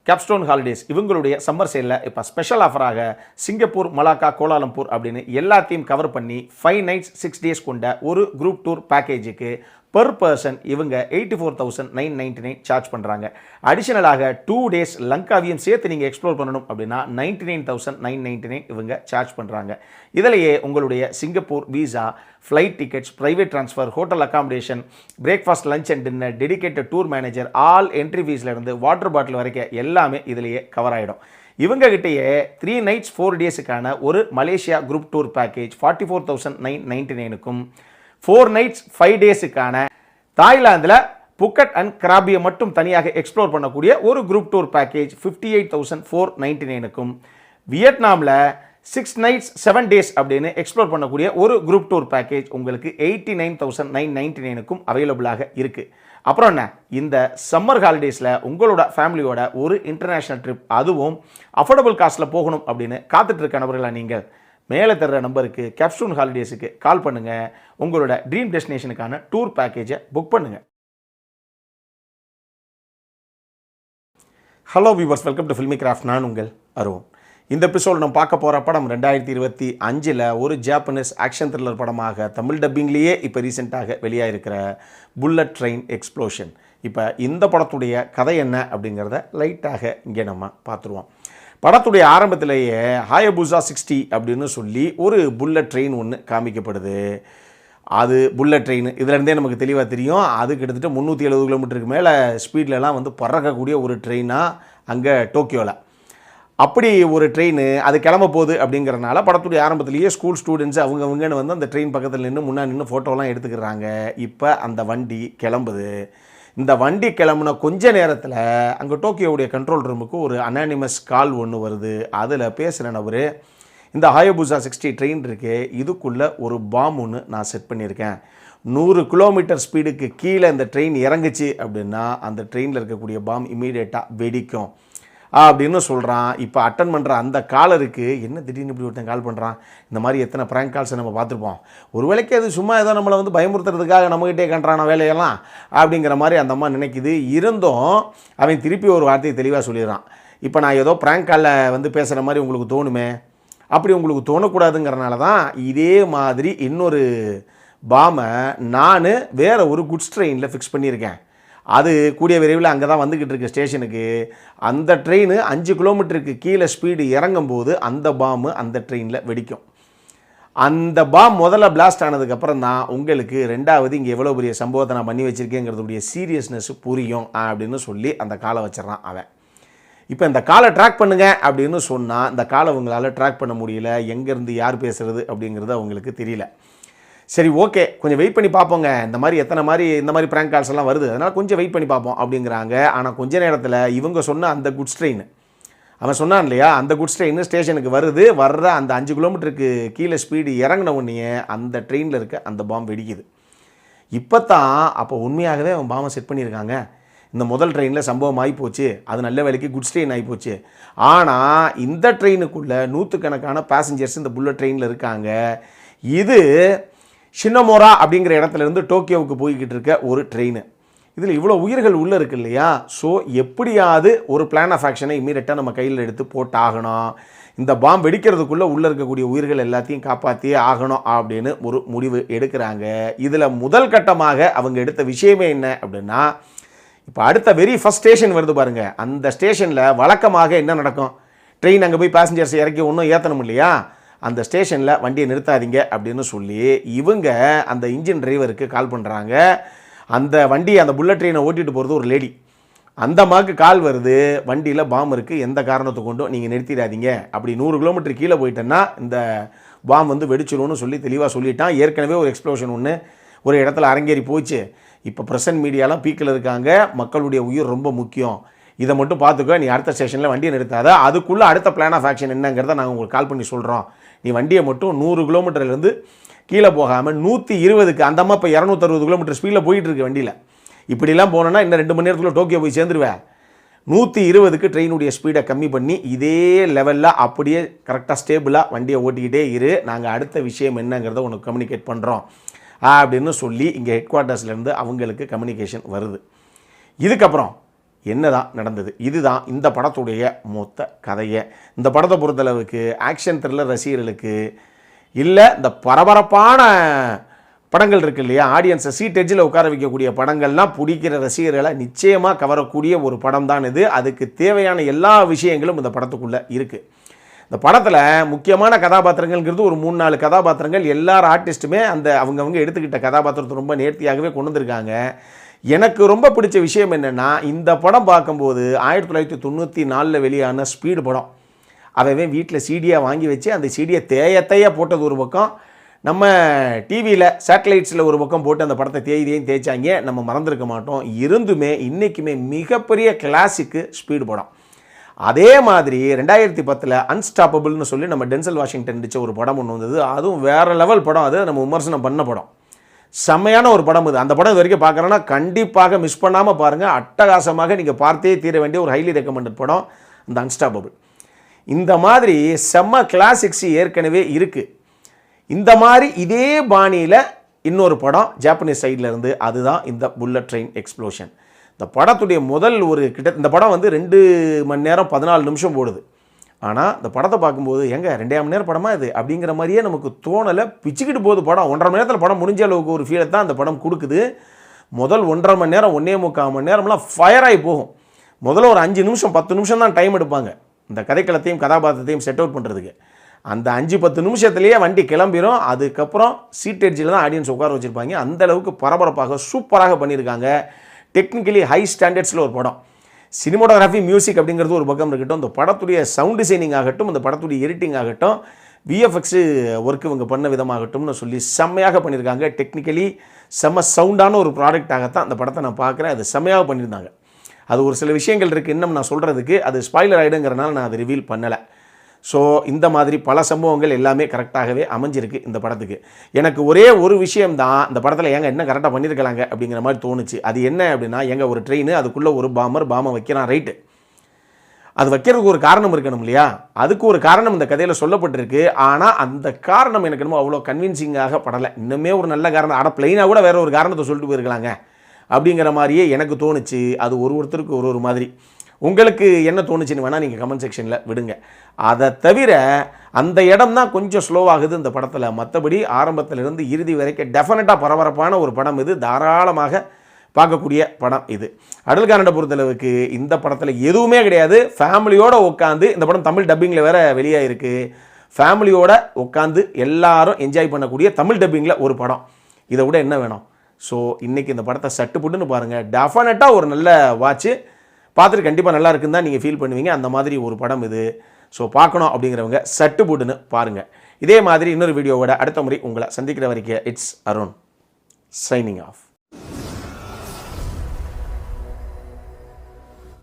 Capstone holidays இவங்களுடைய summer சேலில் இப்போ special ஆஃபராக Singapore, Malacca, Kuala Lumpur அப்படின்னு எல்லாத்தையும் கவர் பண்ணி 5 nights 6 days கொண்ட ஒரு குரூப் டூர் பேக்கேஜுக்கு பெர் பர்சன் இவங்க 84,999 சார்ஜ் பண்ணுறாங்க. அடிஷனலாக 2 days லங்காவையும் சேர்த்து நீங்கள் எக்ஸ்ப்ளோர் பண்ணணும் அப்படின்னா 99,999 இவங்க சார்ஜ் பண்ணுறாங்க. இதிலேயே உங்களுடைய Singapore visa, flight tickets, private transfer, hotel accommodation, breakfast, lunch and dinner, dedicated tour manager, all entry ஃபீஸ்லேருந்து வாட்டர் பாட்டில் வரைக்கும் எல்லாமே இதிலேயே கவர் ஆகிடும். இவங்ககிட்டயே 3 nights 4 daysக்கான ஒரு மலேசியா குரூப் டூர் பேக்கேஜ் 44,999க்கும் 4 nights 5 daysக்கான தாய்லாந்தில் புக்கட் அண்ட் கிராபியை மட்டும் தனியாக எக்ஸ்ப்ளோர் பண்ணக்கூடிய ஒரு குரூப் டூர் பேக்கேஜ் 58,499க்கும் வியட்நாமில் 6 nights 7 days அப்படின்னு எக்ஸ்ப்ளோர் பண்ணக்கூடிய ஒரு குரூப் டூர் பேக்கேஜ் உங்களுக்கு 89,999க்கும் அவைலபிளாக இருக்குது. அப்புறம் என்ன, இந்த சம்மர் ஹாலிடேஸில் உங்களோட ஃபேமிலியோட ஒரு இன்டர்நேஷ்னல் ட்ரிப், அதுவும் அஃபோர்டபுள் காஸ்ட்டில் போகணும் அப்படின்னு காத்துட்ருக்க நபர்களாக நீங்கள் மேலே தர்ற நம்பருக்கு கேப்ஸ்டோன் ஹாலிடேஸுக்கு கால் பண்ணுங்கள். உங்களோட ட்ரீம் டெஸ்டினேஷனுக்கான டூர் பேக்கேஜை புக் பண்ணுங்கள். Hello viewers, welcome to filmi craft. நான் உங்கள் அருண். இந்த எபிசோடு நம்ம பார்க்க போகிற படம் 2025 ஒரு ஜாப்பனீஸ் ஆக்ஷன் த்ரில்லர் படமாக தமிழ் டப்பிங்லேயே இப்போ ரீசெண்டாக வெளியாகிருக்கிற புல்லட் ட்ரெயின் எக்ஸ்ப்ளோஷன். இப்போ இந்த படத்துடைய கதை என்ன அப்படிங்கிறத லைட்டாக இங்கே நம்ம பார்த்துருவோம். படத்துடைய ஆரம்பத்திலேயே ஹாயபுசா 60 அப்படின்னு சொல்லி ஒரு புல்லட் ட்ரெயின் ஒன்று காமிக்கப்படுது. அது புல்லட் ட்ரெயின் இதுலேருந்தே நமக்கு தெளிவாக தெரியும். அது கிட்டத்தட்ட 370 கிலோமீட்டருக்கு மேலே ஸ்பீட்லலாம் வந்து பறக்கக்கூடிய ஒரு ட்ரெயினாக அங்கே டோக்கியோவில். அப்படி ஒரு ட்ரெயின் அது கிளம்ப போகுது அப்படிங்கிறனால படத்துடைய ஆரம்பத்திலேயே ஸ்கூல் ஸ்டூடெண்ட்ஸ் அவங்கவுங்கன்னு வந்து அந்த ட்ரெயின் பக்கத்தில் நின்று ஃபோட்டோலாம் எடுத்துக்கிறாங்க. இப்போ அந்த வண்டி கிளம்புது. இந்த வண்டி கிளம்புன கொஞ்ச நேரத்தில் அங்கே டோக்கியோவுடைய கண்ட்ரோல் ரூமுக்கு ஒரு அனானிமஸ் கால் ஒன்று வருது. அதில் பேசுகிற நபர், இந்த ஹாயபுசா 60 ட்ரெயின் இருக்குது, இதுக்குள்ளே ஒரு பாம் ஒன்று நான் செட் பண்ணியிருக்கேன். 100 கிலோமீட்டர் ஸ்பீடுக்கு கீழே இந்த ட்ரெயின் இறங்குச்சு அப்படின்னா அந்த ட்ரெயினில் இருக்கக்கூடிய பாம் இமீடியட்டாக வெடிக்கும் அப்படின்னு சொல்கிறான். இப்போ அட்டன் பண்ணுற அந்த காலருக்கு என்ன திடீர்னு இப்படி ஒருத்தன் கால் பண்ணுறான், இந்த மாதிரி எத்தனை ப்ராங்க் கால்ஸை நம்ம பார்த்துருப்போம், ஒரு வேளைக்கு அது சும்மா ஏதோ நம்மளை வந்து பயமுறுத்துறதுக்காக நம்மகிட்டே கண்றான வேலையெல்லாம் அப்படிங்கிற மாதிரி அந்த அம்மா நினைக்குது. இருந்தும் அவன் திருப்பி ஒரு வார்த்தையை தெளிவாக சொல்லிடுறான். இப்போ நான் ஏதோ ப்ராங்க் காலில் வந்து பேசுகிற மாதிரி உங்களுக்கு தோணுமே, அப்படி உங்களுக்கு தோணக்கூடாதுங்கிறனால தான் இதே மாதிரி இன்னொரு பாமை நான் வேறு ஒரு குட்ஸ் ட்ரெயினில் ஃபிக்ஸ் பண்ணியிருக்கேன். அது கூடிய விரைவில் அங்கே தான் வந்துக்கிட்டு இருக்கு ஸ்டேஷனுக்கு. அந்த ட்ரெயின் 5 கிலோமீட்டருக்கு கீழே ஸ்பீடு இறங்கும்போது அந்த பாம்பு அந்த ட்ரெயினில் வெடிக்கும். அந்த பாம் முதல்ல பிளாஸ்ட் ஆனதுக்கப்புறம் தான் உங்களுக்கு ரெண்டாவது இங்கே எவ்வளோ பெரிய சம்பவத்தை நான் பண்ணி வச்சுருக்கேங்கிறதுடைய சீரியஸ்னஸ் புரியும் அப்படின்னு சொல்லி அந்த காலை வச்சிடறான் அவன். இப்போ இந்த காலை ட்ராக் பண்ணுங்க அப்படின்னு சொன்னால் இந்த காலை அவங்களால ட்ராக் பண்ண முடியல. எங்கேருந்து யார் பேசுகிறது அப்படிங்கிறது அவங்களுக்கு தெரியல. சரி, ஓகே, கொஞ்சம் வெயிட் பண்ணி பார்ப்போங்க, இந்த மாதிரி ப்ராங்க் கால்ஸ் எல்லாம் வருது, அதனால் கொஞ்சம் வெயிட் பண்ணி பார்ப்போம் அப்படிங்கிறாங்க. ஆனால் கொஞ்ச நேரத்தில் இவங்க சொன்ன அந்த குட்ஸ் ட்ரெயின், அவன் சொன்னான் இல்லையா, அந்த குட்ஸ் ட்ரெயின் ஸ்டேஷனுக்கு வர்ற அந்த 5 கிலோமீட்டருக்கு கீழே ஸ்பீடு இறங்கின உடனே அந்த ட்ரெயினில் இருக்க அந்த பாம்பு வெடிக்குது. இப்போ தான் அப்போ உண்மையாகவே அவன் பாம்பை செட் பண்ணியிருக்காங்க. இந்த முதல் ட்ரெயினில் சம்பவம் ஆகிப்போச்சு, அது நல்ல வேலைக்கு குட்ஸ் ட்ரெயின் ஆகிப்போச்சு. ஆனால் இந்த ட்ரெயினுக்குள்ளே 100கணக்கான பேசஞ்சர்ஸ் இந்த புல்லட் ட்ரெயினில் இருக்காங்க. இது ஷினமோரா அப்படிங்கிற இடத்துலேருந்து டோக்கியோவுக்கு போய்கிட்டு இருக்க ஒரு ட்ரெயின். இதில் இவ்வளோ உயிர்கள் உள்ளே இருக்குது இல்லையா. ஸோ எப்படியாவது ஒரு பிளான் ஆஃப் ஆக்ஷனை இமீடியட்டாக நம்ம கையில் எடுத்து போட்டாகணும். இந்த பாம்பு வெடிக்கிறதுக்குள்ளே உள்ளே இருக்கக்கூடிய உயிர்கள் எல்லாத்தையும் காப்பாற்றியே ஆகணும் அப்படின்னு ஒரு முடிவு எடுக்கிறாங்க. இதில் முதல் கட்டமாக அவங்க எடுத்த விஷயமே என்ன அப்படின்னா, இப்போ அடுத்த வெரி ஃபஸ்ட் ஸ்டேஷன் வருது பாருங்கள், அந்த ஸ்டேஷனில் வழக்கமாக என்ன நடக்கும், ட்ரெயின் அங்கே போய் பேசஞ்சர்ஸ் இறக்கி ஒன்றும் ஏற்றணும் இல்லையா, அந்த ஸ்டேஷனில் வண்டியை நிறுத்தாதீங்க அப்படின்னு சொல்லி இவங்க அந்த இன்ஜின் டிரைவருக்கு கால் பண்ணுறாங்க. அந்த வண்டியை அந்த புல்லட் ட்ரெயினை ஓட்டிகிட்டு போகிறது ஒரு லேடி. அந்த அம்மாவுக்கு கால் வருது, வண்டியில் பாம் இருக்குது, எந்த காரணத்தை கொண்டும் நீங்கள் நிறுத்திடாதீங்க, அப்படி 100 கிலோமீட்டர் கீழே போயிட்டேன்னா இந்த பாம் வந்து வெடிச்சிடும்னு சொல்லி தெளிவாக சொல்லிட்டான். ஏற்கனவே ஒரு எக்ஸ்ப்ளோஷன் ஒன்று ஒரு இடத்துல அரங்கேறி போச்சு. இப்போ ப்ரெசன்ட் மீடியாலாம் பீக்கில் இருக்காங்க, மக்களுடைய உயிர் ரொம்ப முக்கியம், இதை மட்டும் பார்த்துக்கோ, நீ அடுத்த ஸ்டேஷனில் வண்டியை நிறுத்தாத, அதுக்குள்ளே அடுத்த பிளான் ஆஃப் ஆக்ஷன் என்னங்கிறத நாங்கள் உங்களுக்கு கால் பண்ணி சொல்கிறோம். நீ வண்டியை மட்டும் 100 கிலோமீட்டர்லேருந்து கீழே போகாமல் 120க்கு, அந்த அம்மா இப்போ 260 கிலோமீட்டர் ஸ்பீடில் போயிட்டு இருக்கு வண்டியில். இப்படிலாம் போனோன்னா இன்னும் 2 மணி நேரத்தில் டோக்கியோ போய் சேர்ந்துருவேன். 120க்கு ட்ரெயினுடைய ஸ்பீடை கம்மி பண்ணி இதே லெவலில் அப்படியே கரெக்டாக ஸ்டேபிளாக வண்டியை ஓட்டிக்கிட்டே இரு, நாங்கள் அடுத்த விஷயம் என்னங்கிறத உனக்கு கம்யூனிகேட் பண்ணுறோம் அப்படின்னு சொல்லி இங்கே ஹெட் குவார்ட்டர்ஸ்லேருந்து அவங்களுக்கு கம்யூனிகேஷன் வருது. இதுக்கப்புறம் என்னதான் நடந்தது, இதுதான் இந்த படத்துடைய மொத்த கதையை. இந்த படத்தை பொறுத்தளவுக்கு ஆக்ஷன் த்ரில்லர் ரசிகர்களுக்கு இல்லை, இந்த பரபரப்பான படங்கள் இருக்குது இல்லையா, ஆடியன்ஸை சீட் எட்ஜில் உட்கார வைக்கக்கூடிய படங்கள்லாம் பிடிக்கிற ரசிகர்களை நிச்சயமாக கவரக்கூடிய ஒரு படம் தான் இது. அதுக்கு தேவையான எல்லா விஷயங்களும் இந்த படத்துக்குள்ளே இருக்குது. இந்த படத்தில் முக்கியமான கதாபாத்திரங்கள்ங்கிறது ஒரு 3-4 கதாபாத்திரங்கள். எல்லார் ஆர்டிஸ்ட்டுமே அந்த அவங்கவுங்க எடுத்துக்கிட்ட கதாபாத்திரத்தை ரொம்ப நேர்த்தியாகவே கொண்டு வந்திருக்காங்க. எனக்கு ரொம்ப பிடிச்ச விஷயம் என்னென்னா, இந்த படம் பார்க்கும்போது 1994 வெளியான ஸ்பீடு படம், அவன் வீட்டில் சீடியாக வாங்கி வச்சு அந்த சீடியை தேய போட்டது ஒரு பக்கம், நம்ம டிவியில் சேட்டலைட்ஸில் ஒரு பக்கம் போட்டு அந்த படத்தை தேய்ச்சாங்க, நம்ம மறந்துருக்க மாட்டோம். இருந்துமே இன்றைக்குமே மிகப்பெரிய கிளாசிக்கு ஸ்பீடு படம். அதே மாதிரி 2010 அன்ஸ்டாப்பபிள்னு சொல்லி நம்ம டென்சல் வாஷிங்டன் நடித்த ஒரு படம் ஒன்று வந்தது. அதுவும் வேறு லெவல் படம். அது நம்ம விமர்சனம் பண்ண படம். செம்மையான ஒரு படம் இது. அந்த படம் இது வரைக்கும் பார்க்குறோன்னா கண்டிப்பாக மிஸ் பண்ணாமல் பாருங்கள். அட்டகாசமாக நீங்கள் பார்த்தே தீர வேண்டிய ஒரு ஹைலி ரெக்கமெண்டட் படம் இந்த அன்ஸ்டாப்பபிள். இந்த மாதிரி செம்ம கிளாசிக்ஸ் ஏற்கனவே இருக்குது. இந்த மாதிரி இதே பாணியில் இன்னொரு படம் ஜாப்பனீஸ் சைடில் இருந்து, அதுதான் இந்த புல்லட் ட்ரெயின் எக்ஸ்ப்ளோஷன். இந்த படத்துடைய முதல் இந்த படம் 2 மணி நேரம் 14 நிமிஷம் போடுது. ஆனால் இந்த படத்தை பார்க்கும்போது 2 மணி நேரம் படமாக இது அப்படிங்கிற மாதிரியே நமக்கு தோணலை. பிச்சுக்கிட்டு போகுது படம். 1.5 மணி நேரத்தில் படம் முடிஞ்ச அளவுக்கு ஒரு ஃபீலை தான் அந்த படம் கொடுக்குது. முதல் 1.5 மணி நேரம் 1.25 மணி நேரம்லாம் ஃபயர் ஆகி போகும். முதல்ல ஒரு 5 நிமிஷம் 10 நிமிஷம் தான் டைம் எடுப்பாங்க இந்த கதைக்களத்தையும் கதாபாத்திரத்தையும் செட் அவுட் பண்ணுறதுக்கு. அந்த 5-10 நிமிஷத்துலேயே வண்டி கிளம்பிடும். அதுக்கப்புறம் சீட் எட்ஜில் தான் ஆடியன்ஸ் உட்கார வச்சுருப்பாங்க. அந்தளவுக்கு பரபரப்பாக சூப்பராக பண்ணியிருக்காங்க. டெக்னிக்கலி ஹை ஸ்டாண்டர்ட்ஸில் ஒரு படம். சினிமோட்டோகிராஃபி, மியூசிக் அப்படிங்கிறது ஒரு பக்கம் இருக்கட்டும், இந்த படத்துடைய சவுண்ட் டிசைனிங் ஆகட்டும், இந்த படத்துடைய எடிட்டிங் ஆகட்டும், விஎஃப்எக்ஸு ஒர்க்கு இவங்க பண்ண விதமாகட்டும்னு சொல்லி செம்மையாக பண்ணியிருக்காங்க. டெக்னிக்கலி செம்ம சவுண்டான ஒரு ப்ராடக்டாகத்தான் அந்த படத்தை நான் பார்க்குறேன். அது செம்மையாக பண்ணியிருந்தாங்க. அது ஒரு சில விஷயங்கள் இருக்குது இன்னும் நான் சொல்கிறதுக்கு, அது ஸ்பாய்லர் ஆகிடுங்கிறனால நான் அதை ரிவீல் பண்ணலை. ஸோ இந்த மாதிரி பல சம்பவங்கள் எல்லாமே கரெக்டாகவே அமைஞ்சிருக்கு இந்த படத்துக்கு. எனக்கு ஒரே ஒரு விஷயம்தான் இந்த படத்தில் என்ன கரெக்டாக பண்ணியிருக்கலாங்க அப்படிங்கிற மாதிரி தோணுச்சு. அது என்ன அப்படின்னா, ஒரு ட்ரெயின், அதுக்குள்ளே ஒரு பாமை வைக்கிறான், ரைட்டு. அது வைக்கிறதுக்கு ஒரு காரணம் இருக்கணும் இல்லையா? அதுக்கு ஒரு காரணம் இந்த கதையில் சொல்லப்பட்டிருக்கு. ஆனால் அந்த காரணம் எனக்கு என்னமோ அவ்வளோ கன்வின்சிங்காக படலை. இன்னுமே ஒரு நல்ல காரணம், ஆனால் பிளைனாக கூட வேறு ஒரு காரணத்தை சொல்லிட்டு போயிருக்கலாங்க அப்படிங்கிற மாதிரியே எனக்கு தோணுச்சு. அது ஒருத்தருக்கு ஒரு மாதிரி. உங்களுக்கு என்ன தோணுச்சுன்னு வேணால் நீங்கள் கமெண்ட் செக்ஷனில் விடுங்க. அதை தவிர அந்த இடம் தான் கொஞ்சம் ஸ்லோவாகுது இந்த படத்தில். மற்றபடி ஆரம்பத்திலிருந்து இறுதி வரைக்கும் டெஃபினட்டாக பரபரப்பான ஒரு படம் இது. தாராளமாக பார்க்கக்கூடிய படம் இது. அடல்காரனை பொறுத்தளவுக்கு இந்த படத்தில் எதுவுமே கிடையாது. ஃபேமிலியோடு உட்காந்து, இந்த படம் தமிழ் டப்பிங்கில் வேறு வெளியாக இருக்குது, ஃபேமிலியோடு உட்காந்து எல்லாரும் என்ஜாய் பண்ணக்கூடிய தமிழ் டப்பிங்கில் ஒரு படம். இதை விட என்ன வேணும்? ஸோ இன்றைக்கி இந்த படத்தை சட்டு புட்டுன்னு பாருங்கள். டெஃபினட்டாக ஒரு நல்ல வாட்ச்சு. பார்த்துட்டு கண்டிப்பாக நல்லா இருக்குன்னு தான் நீங்கள் ஃபீல் பண்ணுவீங்க. அந்த மாதிரி ஒரு படம் இது. ஸோ பார்க்கணும் அப்படிங்கிறவங்க சட்டு புட்டுன்னு பாருங்கள். இதே மாதிரி இன்னொரு வீடியோவோட அடுத்த முறை உங்களை சந்திக்கிற வரைக்கும் இட்ஸ் அருண் சைனிங் ஆஃப்.